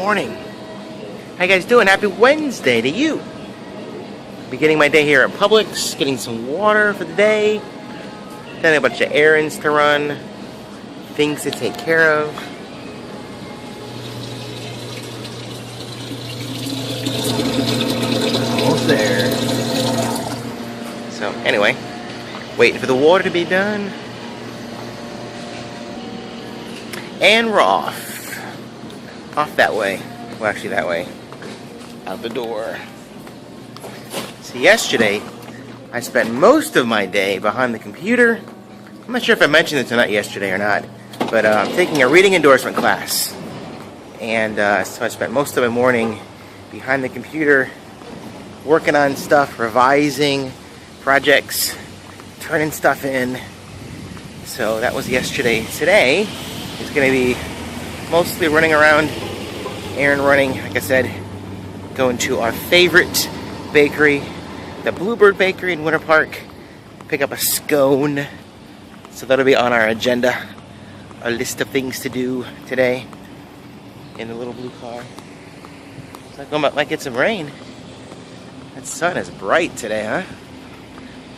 morning. How you guys doing? Happy Wednesday to you. Beginning my day here at Publix, getting some water for the day. Then a bunch of errands to run, things to take care of. Almost there. So anyway, waiting for the water to be done. And we're off. Off that way. Well, actually that way. Out the door. So yesterday, I spent most of my day behind the computer. I'm not sure if I mentioned it tonight yesterday or not, but I'm taking a reading endorsement class. And so I spent most of my morning behind the computer, working on stuff, revising projects, turning stuff in. So that was yesterday. Today is going to be mostly running around, errand running, like I said, going to our favorite bakery, the Bluebird Bakery in Winter Park, pick up a scone. So that'll be on our agenda, our list of things to do today in the little blue car. It's like, might get some rain. That sun is bright today, huh?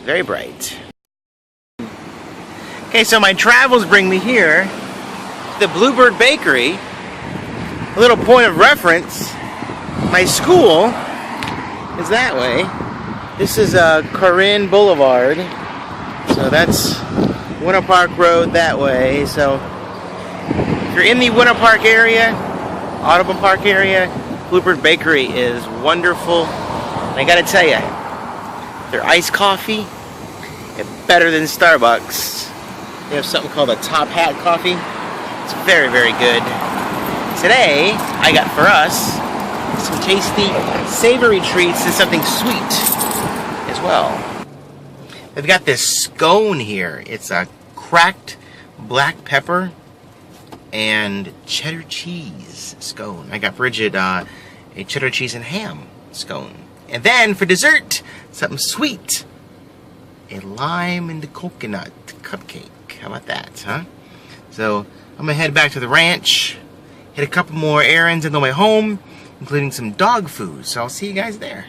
Very bright. Okay, so my travels bring me here to the Bluebird Bakery. A little point of reference, my school is that way. This is Corinne Boulevard, so that's Winter Park Road that way. So if you're in the Winter Park area, Audubon Park area, Bluebird Bakery is wonderful. And I gotta tell you, their iced coffee is better than Starbucks. They have something called a Top Hat coffee. It's very, very good. Today, I got for us some tasty, savory treats and something sweet as well. They've got this scone here. It's a cracked black pepper and cheddar cheese scone. I got Bridget a cheddar cheese and ham scone. And then for dessert, something sweet. A lime and coconut cupcake. How about that, huh? So I'm gonna head back to the ranch, hit a couple more errands on the way home, including some dog food. So I'll see you guys there.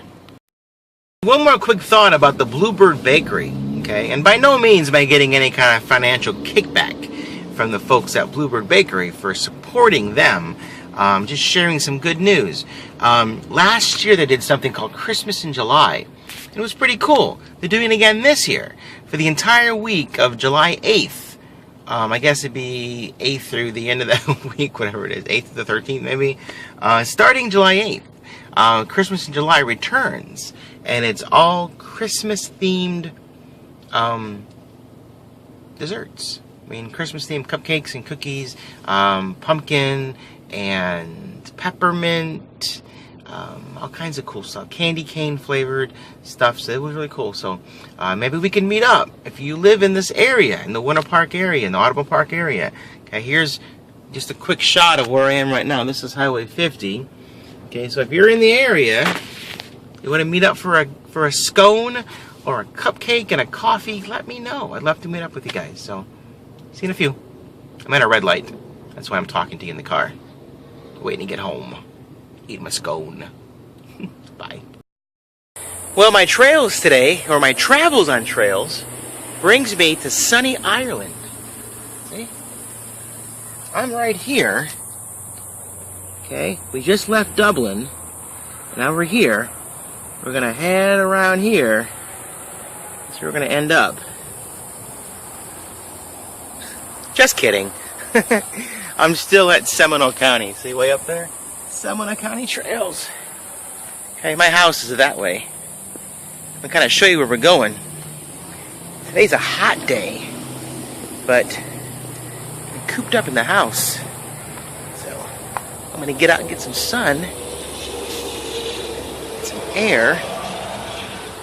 One more quick thought about the Bluebird Bakery, okay? And by no means am I getting any kind of financial kickback from the folks at Bluebird Bakery for supporting them. Just sharing some good news. Last year they did something called Christmas in July. It was pretty cool. They're doing it again this year. For the entire week of July 8th. I guess it'd be 8th through the end of that week, whatever it is. 8th to the 13th maybe. Starting July 8th. Christmas in July returns. And it's all Christmas themed desserts. I mean, Christmas themed cupcakes and cookies, pumpkin and peppermint, all kinds of cool stuff. Candy cane flavored stuff. So it was really cool. So maybe we can meet up if you live in this area, in the Winter Park area, in the Audubon Park area. Okay, here's just a quick shot of where I am right now. This is Highway 50. Okay, so if you're in the area, you want to meet up for a scone or a cupcake and a coffee, let me know. I'd love to meet up with you guys. So, see you in a few. I'm at a red light. That's why I'm talking to you in the car. Waiting to get home. Eat my scone. Bye. Well, my trails today, or my travels on trails, brings me to sunny Ireland. See? I'm right here. Okay, we just left Dublin. Now we're here. We're gonna head around here. That's where we're gonna end up. Just kidding. I'm still at Seminole County. See way up there? Seminole County Trails. Okay, my house is that way. I'll kind of show you where we're going. Today's a hot day, but I'm cooped up in the house. So I'm gonna get out and get some sun, some air,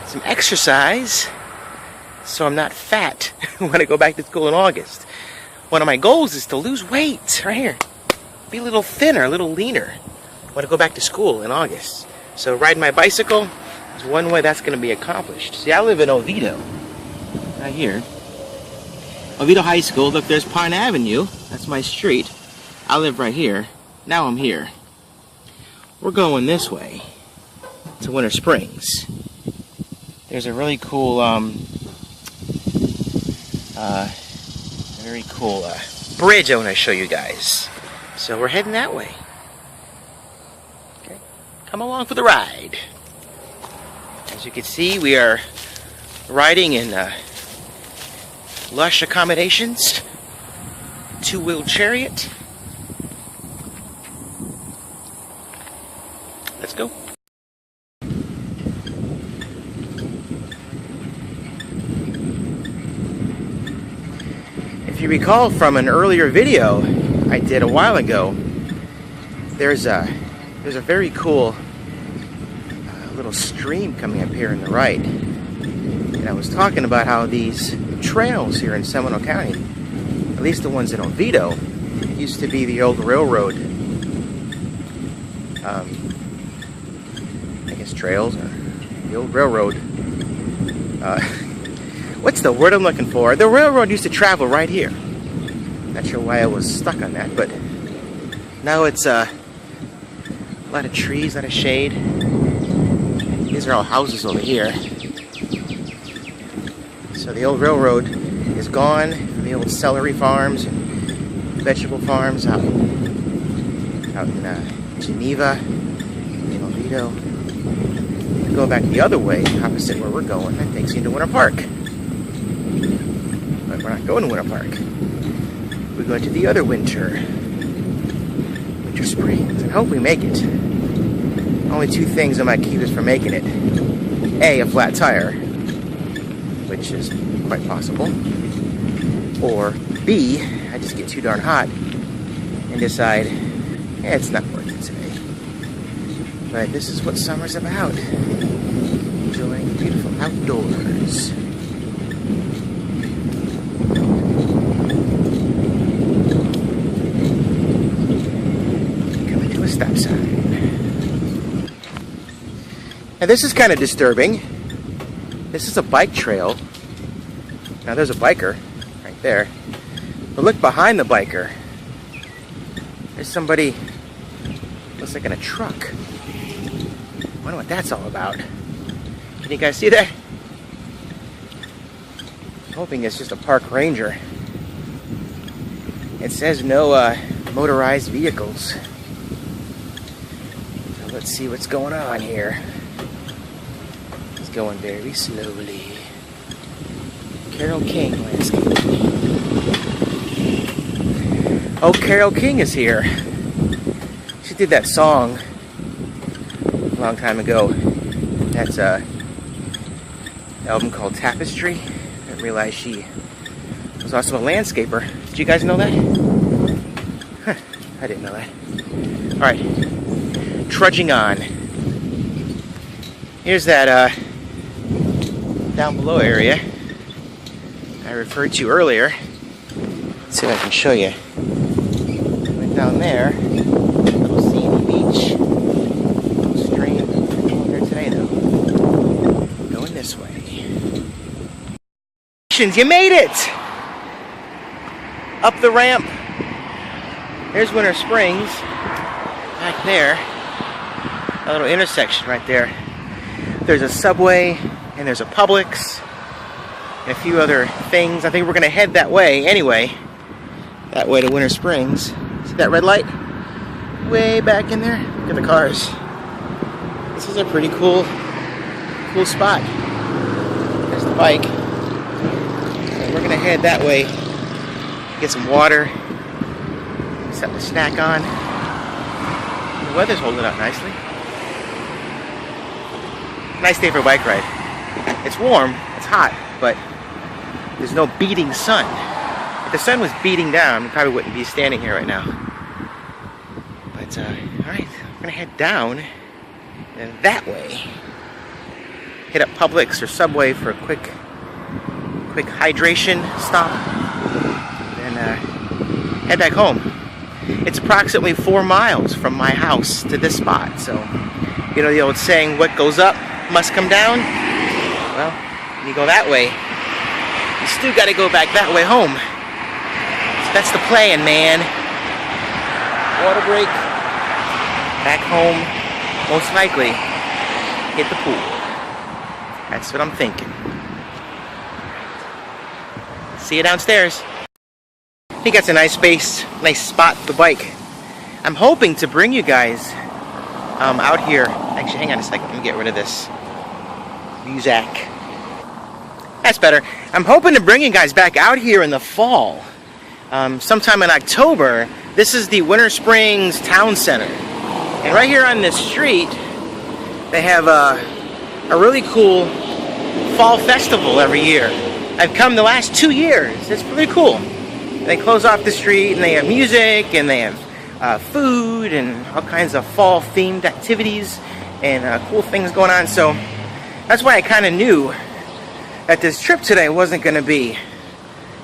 some exercise, so I'm not fat when I go back to school in August. One of my goals is to lose weight, right here. Be a little thinner, a little leaner when I go back to school in August. So riding my bicycle is one way that's going to be accomplished. See, I live in Oviedo, right here. Oviedo High School. Look, there's Pine Avenue. That's my street. I live right here. Now I'm here. we're going this way to Winter Springs. There's a really cool, very cool bridge I want to show you guys. So we're heading that way. Okay, come along for the ride. As you can see, we are riding in lush accommodations, two-wheel chariot. Let's go. If you recall from an earlier video I did a while ago, there's a very cool little stream coming up here on the right. And I was talking about how these trails here in Seminole County, at least the ones in Oviedo, used to be the old railroad, I guess trails, or the old railroad. What's the word I'm looking for? The railroad used to travel right here. Not sure why I was stuck on that, but now it's a lot of trees, a lot of shade. These are all houses over here. So the old railroad is gone from the old celery farms and vegetable farms out in Geneva, in Oviedo. We go back the other way, opposite where we're going. That takes you into Winter Park. But we're not going to Winter Park. We're going to the other Winter Springs, and hope we make it. Only two things that might keep us from making it. A flat tire, which is quite possible. Or B, I just get too darn hot and decide, it's not worth it today. But this is what summer's about. Enjoying the beautiful outdoors. Coming to a stop sign. Now this is kind of disturbing. This is a bike trail. Now there's a biker right there. But look behind the biker. There's somebody, looks like in a truck. I wonder what that's all about. Can you guys see that? I'm hoping it's just a park ranger. It says no motorized vehicles. So let's see what's going on here. It's going very slowly. Carole King landscape. Oh, Carole King is here. She did that song a long time ago. That's an album called Tapestry. I didn't realize she was also a landscaper. Did you guys know that? Huh, I didn't know that. Alright, trudging on. Here's that down below area I referred to earlier. Let's see if I can show you. Went down there, little sandy beach, little stream. Going there today though. Going this way. You made it! Up the ramp. There's Winter Springs. Back there. A little intersection right there. There's a Subway and there's a Publix. And a few other things. I think we're going to head that way anyway. That way to Winter Springs. See that red light? Way back in there. Look at the cars. This is a pretty cool spot. There's the bike. And we're going to head that way. Get some water. Something to snack on. The weather's holding up nicely. Nice day for a bike ride. It's warm. It's hot. But there's no beating sun. If the sun was beating down, we probably wouldn't be standing here right now. But, alright, we're gonna head down and that way. Hit up Publix or Subway for a quick hydration stop. Then, head back home. It's approximately 4 miles from my house to this spot. So, you know the old saying, what goes up must come down? Well, you go that way, you still got to go back that way home. So that's the plan, man. Water break, back home, most likely hit the pool. That's what I'm thinking. See you downstairs. I think that's a nice space, nice spot for the bike. I'm hoping to bring you guys out here. Actually, hang on a second. Let me get rid of this music. That's better. I'm hoping to bring you guys back out here in the fall. Sometime in October. This is the Winter Springs Town Center. And right here on this street, they have a really cool fall festival every year. I've come the last 2 years. It's really cool. They close off the street and they have music and they have food and all kinds of fall themed activities and cool things going on. So that's why I kind of knew that this trip today wasn't going to be,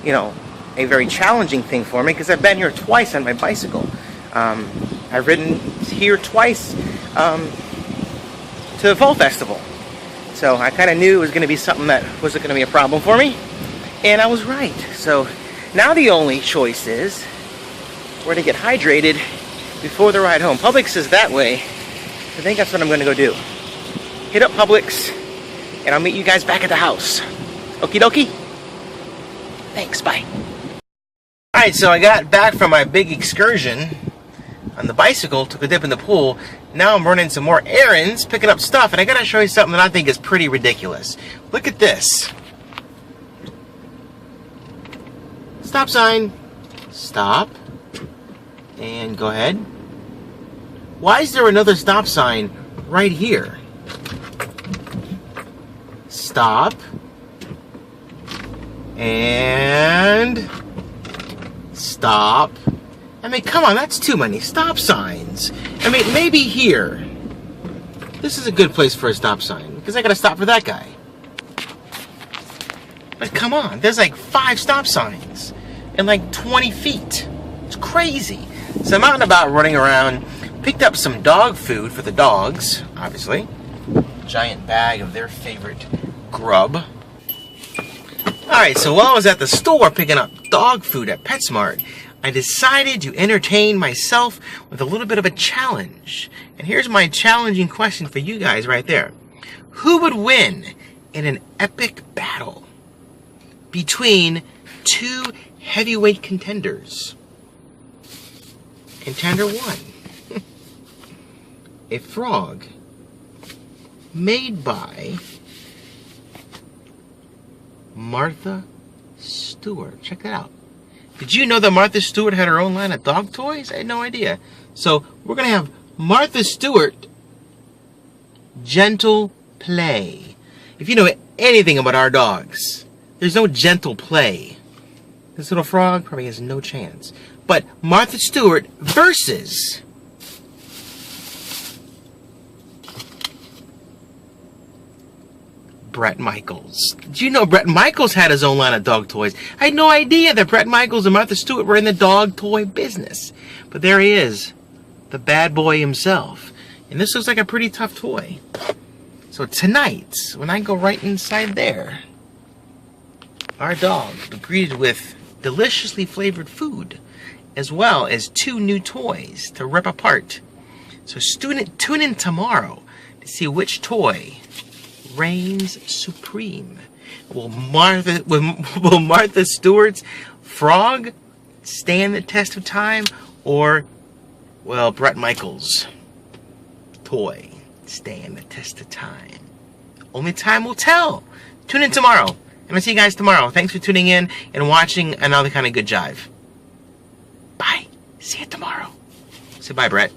you know, a very challenging thing for me, because I've been here twice on my bicycle. I've ridden here twice to the fall festival. So I kind of knew it was going to be something that wasn't going to be a problem for me. And I was right. So now the only choice is where to get hydrated before the ride home. Publix is that way. I think that's what I'm going to go do. Hit up Publix, and I'll meet you guys back at the house. Okie dokie? Thanks, bye. Alright, so I got back from my big excursion on the bicycle, took a dip in the pool. Now I'm running some more errands, picking up stuff, and I gotta show you something that I think is pretty ridiculous. Look at this. Stop sign. Stop. And go ahead. Why is there another stop sign right here? Stop. And stop. I mean, come on, that's too many stop signs. I mean, maybe here. This is a good place for a stop sign, because I gotta stop for that guy. But come on, there's like 5 stop signs in like 20 feet. It's crazy. So I'm out and about running around, picked up some dog food for the dogs, obviously. Giant bag of their favorite grub. Alright, so while I was at the store picking up dog food at PetSmart, I decided to entertain myself with a little bit of a challenge. And here's my challenging question for you guys right there. Who would win in an epic battle between 2 heavyweight contenders? Contender 1. A frog made by Martha Stewart. Check that out. Did you know that Martha Stewart had her own line of dog toys? I had no idea. So we're going to have Martha Stewart Gentle Play. If you know anything about our dogs, there's no gentle play. This little frog probably has no chance. But Martha Stewart versus Bret Michaels. Did you know Bret Michaels had his own line of dog toys? I had no idea that Bret Michaels and Martha Stewart were in the dog toy business. But there he is, the bad boy himself. And this looks like a pretty tough toy. So tonight, when I go right inside there, our dog will be greeted with deliciously flavored food, as well as 2 new toys to rip apart. So tune in tomorrow to see which toy reigns supreme. Will Martha Stewart's frog stand the test of time, or will Bret Michaels' toy stand the test of time? Only time will tell. Tune in tomorrow, and I'll see you guys tomorrow. Thanks for tuning in and watching another kind of good jive. Bye. See you tomorrow. Say bye, Brett.